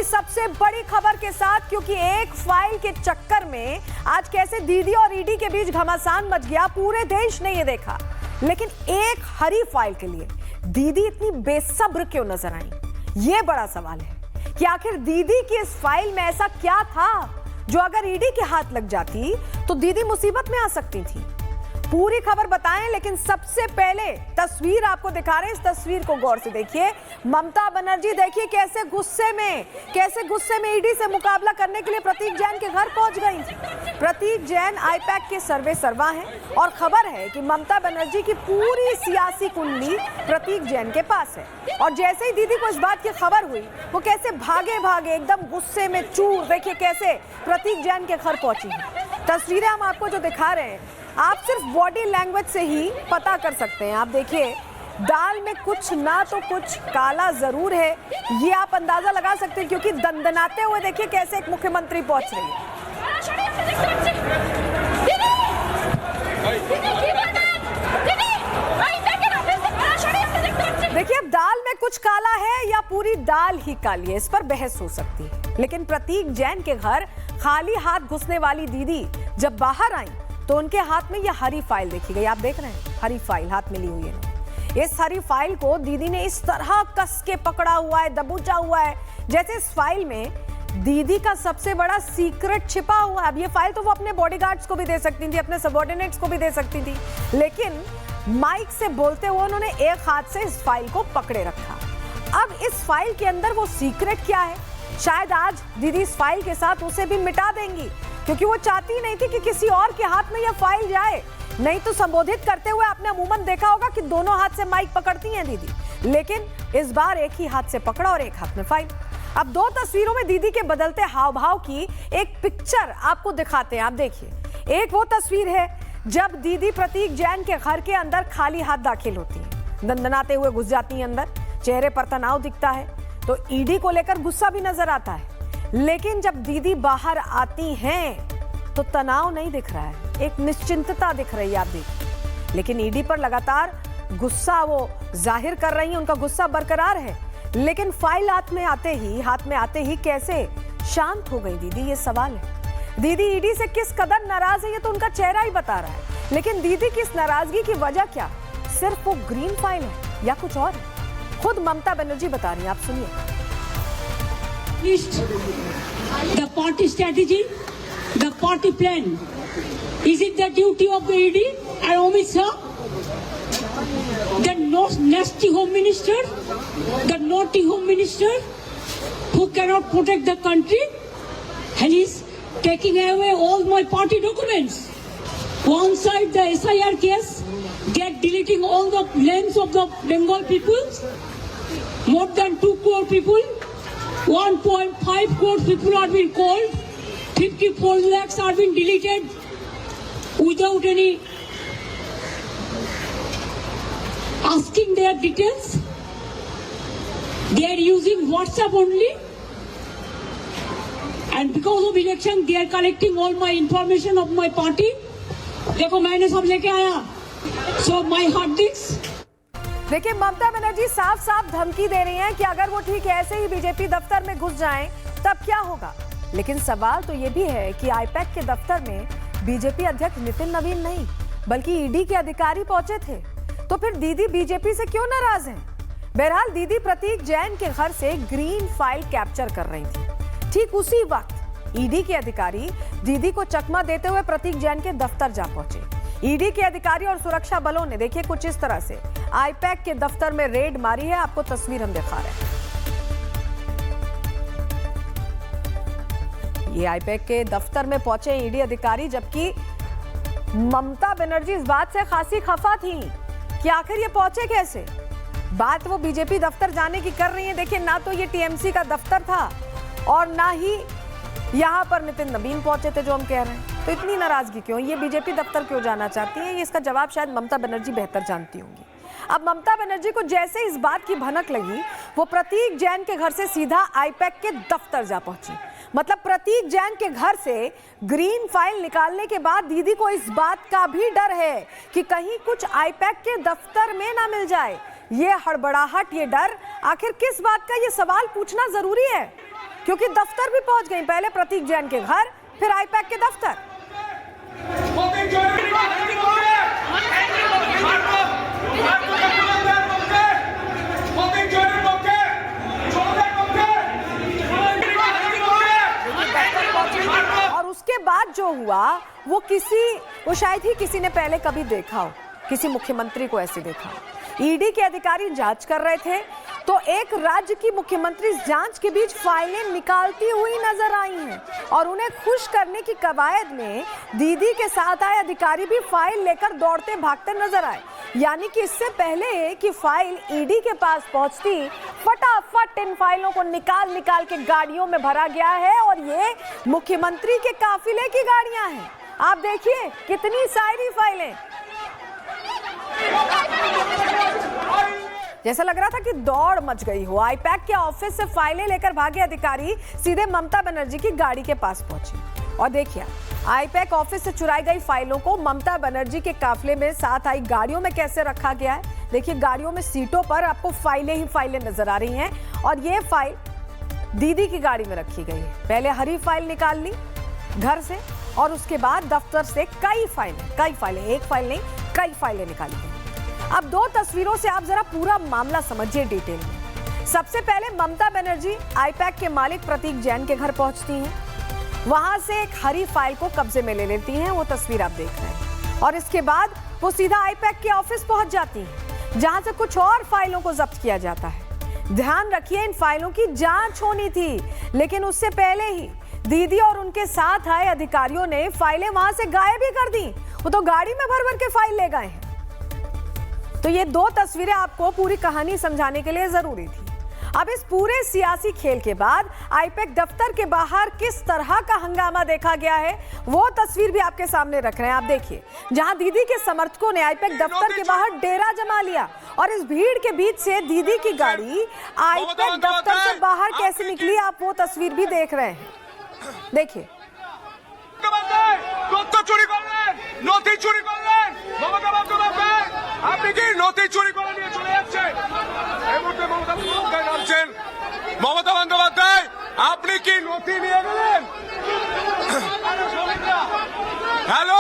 सबसे बड़ी खबर के साथ, क्योंकि एक फाइल के चक्कर में आज कैसे दीदी और ईडी के बीच घमासान मच गया, पूरे देश ने ये देखा। लेकिन एक हरी फाइल के लिए दीदी इतनी बेसब्र क्यों नजर आई, ये बड़ा सवाल है कि आखिर दीदी की इस फाइल में ऐसा क्या था जो अगर ईडी के हाथ लग जाती तो दीदी मुसीबत में आ सकती थी। पूरी खबर बताएं, लेकिन सबसे पहले तस्वीर आपको दिखा रहे हैं। इस तस्वीर को गौर से देखिए। ममता बनर्जी देखिए कैसे गुस्से में ईडी से मुकाबला करने के लिए प्रतीक जैन के घर पहुंच गई थी। प्रतीक जैन आईपैक के सर्वा हैं और खबर है कि ममता बनर्जी की पूरी सियासी कुंडली प्रतीक जैन के पास है। और जैसे ही दीदी को इस बात की खबर हुई, वो कैसे भागे एकदम गुस्से में चूर, देखिए कैसे प्रतीक जैन के घर पहुंची है। तस्वीरें हम आपको जो दिखा रहे हैं, आप सिर्फ बॉडी लैंग्वेज से ही पता कर सकते हैं। आप देखिए, दाल में कुछ ना तो कुछ काला जरूर है, ये आप अंदाजा लगा सकते हैं, क्योंकि दंदनाते हुए देखिए कैसे एक मुख्यमंत्री पहुंच रही है। देखिए, अब दाल में कुछ काला है या पूरी दाल ही काली है, इस पर बहस हो सकती है। लेकिन प्रतीक जैन के घर खाली हाथ घुसने वाली दीदी जब बाहर आई तो उनके हाथ में यह हरी फाइल देखी गई। आप देख रहे हैं, हरी फाइल हाथ में ली हुई है। इस हरी फाइल को दीदी ने इस तरह कस के पकड़ा हुआ है, दबोचा हुआ है, जैसे इस फाइल में दीदी का सबसे बड़ा सीक्रेट छिपा हुआ है। अब ये फाइल तो वो अपने बॉडीगार्ड्स को भी दे सकती थी, अपने सबऑर्डिनेट्स को भी दे सकती थी, लेकिन माइक से बोलते हुए उन्होंने एक हाथ से इस फाइल को पकड़े रखा। अब इस फाइल के अंदर वो सीक्रेट क्या है, शायद आज दीदी इस फाइल के साथ उसे भी मिटा देंगी, क्योंकि वो चाहती नहीं थी कि किसी और के हाथ में यह फाइल जाए। नहीं तो संबोधित करते हुए आपने अमूमन देखा होगा कि दोनों हाथ से माइक पकड़ती हैं दीदी, लेकिन इस बार एक ही हाथ से पकड़ा और एक हाथ में फाइल। अब दो तस्वीरों में दीदी के बदलते हाव भाव की एक पिक्चर आपको दिखाते हैं। आप देखिए, एक वो तस्वीर है जब दीदी प्रतीक जैन के घर के अंदर खाली हाथ दाखिल होती है, दंदनाते हुए घुस जाती हैं अंदर, चेहरे पर तनाव दिखता है, तो ईडी को लेकर गुस्सा भी नजर आता है। लेकिन जब दीदी बाहर आती हैं तो तनाव नहीं दिख रहा है, एक निश्चिंतता दिख रही है, आप देखिए। लेकिन ईडी पर लगातार गुस्सा वो जाहिर कर रही हैं, उनका गुस्सा बरकरार है। लेकिन फाइल हाथ में आते ही कैसे शांत हो गई दीदी, ये सवाल है। दीदी ईडी से किस कदर नाराज है ये तो उनका चेहरा ही बता रहा है, लेकिन दीदी की इस नाराजगी की वजह क्या, सिर्फ वो ग्रीन फाइल है या कुछ और है? खुद ममता बनर्जी बता रही हैं, आप सुनिए। The party strategy, the party plan. Is it the duty of the ED and Amit Shah, the nasty home minister, the naughty home minister who cannot protect the country, and he's taking away all my party documents? One side the SIR case, they are deleting all the names of the Bengal people, more than 2 crore people. 1.5 crore people are being called, 54 lakhs are being deleted without any asking their details. They are using WhatsApp only, and because of election they are collecting all my information of my party. देखो मैंने सब लेके आया, so my hard disk. देखिए, ममता बनर्जी साफ साफ धमकी दे रही हैं कि अगर वो ठीक ऐसे ही बीजेपी दफ्तर में घुस जाएं तब क्या होगा। लेकिन सवाल तो ये भी है कि आईपैक के दफ्तर में बीजेपी अध्यक्ष नितिन नवीन नहीं बल्कि ईडी के अधिकारी पहुंचे थे, तो फिर दीदी बीजेपी से क्यों नाराज हैं? बहरहाल दीदी प्रतीक जैन के घर से ग्रीन फाइल कैप्चर कर रही थी। ठीक उसी वक्त ईडी के अधिकारी दीदी को चकमा देते हुए प्रतीक जैन के दफ्तर जा पहुंचे। ईडी के अधिकारी और सुरक्षा बलों ने देखिए कुछ इस तरह से आईपैक के दफ्तर में रेड मारी है। आपको तस्वीर हम दिखा रहे हैं। ये आईपैक के दफ्तर में पहुंचे ईडी अधिकारी, जबकि ममता बनर्जी इस बात से खासी खफा थी कि आखिर ये पहुंचे कैसे। बात वो बीजेपी दफ्तर जाने की कर रही है। देखिए, ना तो ये टीएमसी का दफ्तर था और ना ही यहाँ पर नितिन नवीन पहुंचे थे जो हम कह रहे हैं। तो इतनी नाराजगी क्यों, ये बीजेपी दफ्तर क्यों जाना चाहती है, ये इसका जवाब शायद ममता बनर्जी बेहतर जानती होंगी। अब ममता बनर्जी को जैसे इस बात की भनक लगी, वो प्रतीक जैन के घर से सीधा आईपैक के दफ्तर जा पहुंची। मतलब प्रतीक जैन के घर से ग्रीन फाइल निकालने के बाद दीदी को इस बात का भी डर है कि कहीं कुछ आईपैक के दफ्तर में ना मिल जाए। ये हड़बड़ाहट, ये डर आखिर किस बात का, ये सवाल पूछना जरूरी है, क्योंकि दफ्तर भी पहुंच गई। पहले प्रतीक जैन के घर, फिर आईपैक के दफ्तर। और उसके बाद जो हुआ वो शायद ही किसी ने पहले कभी देखा हो, किसी मुख्यमंत्री को ऐसे देखा हो। ईडी के अधिकारी जांच कर रहे थे तो एक राज्य की मुख्यमंत्री जांच के बीच फाइलें निकालती हुई नजर आई हैं और उन्हें खुश करने की कवायद में दीदी के साथ आए अधिकारी भी फाइल लेकर दौड़ते भागते नजर आए। यानी कि इससे पहले कि फाइल ईडी के पास पहुंचती, फटाफट इन फाइलों को निकाल के गाड़ियों में भरा गया है और ये मुख्यमंत्री के काफिले की गाड़ियां हैं। आप देखिए कितनी सारी फाइलें। जैसा लग रहा था कि दौड़ मच गई हो। आईपैक के ऑफिस से फाइलें लेकर भागे अधिकारी सीधे ममता बनर्जी की गाड़ी के पास पहुंचे और देखिए आईपैक ऑफिस से चुराई गई फाइलों को ममता बनर्जी के काफिले में साथ आई गाड़ियों में कैसे रखा गया है। देखिए गाड़ियों में सीटों पर आपको फाइलें ही फाइलें नजर आ रही हैं और ये फाइल दीदी की गाड़ी में रखी गई है। पहले हरी फाइल निकाल ली घर से और उसके बाद दफ्तर से कई फाइलें, एक फाइल नहीं कई फाइलें निकाली गई। अब दो तस्वीरों से आप जरा पूरा मामला समझिए डिटेल में। सबसे पहले ममता बनर्जी आईपैक के मालिक प्रतीक जैन के घर पहुंचती हैं, वहां से एक हरी फाइल को कब्जे में ले लेती हैं, वो तस्वीर आप देख रहे हैं। और इसके बाद वो सीधा आईपैक के ऑफिस पहुंच जाती हैं, जहां से कुछ और फाइलों को जब्त किया जाता है। ध्यान रखिए इन फाइलों की जांच होनी थी, लेकिन उससे पहले ही दीदी और उनके साथ आए अधिकारियों ने फाइलें वहां से गायब ही कर दी। वो तो गाड़ी में भर के फाइल ले गए हैं। तो ये दो तस्वीरें आपको पूरी कहानी समझाने के लिए जरूरी थी। अब इस पूरे सियासी खेल के बाद आईपैक दफ्तर के बाहर किस तरह का हंगामा देखा गया है वो तस्वीर भी आपके सामने रख रहे हैं। आप देखिए जहां दीदी के समर्थकों ने आईपैक दफ्तर के बाहर डेरा जमा लिया और इस भीड़ के बीच से दीदी की गाड़ी आईपैक दफ्तर से बाहर कैसे निकली, आप वो तस्वीर भी देख रहे हैं। देखिए চুরি করলেন, নথি চুরি করলেন, মমতা বন্দ্যোপাধ্যায় আপনি কি নথি চুরি করে নিয়ে চলে যাচ্ছেন? এই মুহূর্তে মমতা বন্দ্যোপাধ্যায় নামছেন। মমতা বন্দ্যোপাধ্যায় আপনি কি নথি নিয়ে গেলেন? হ্যালো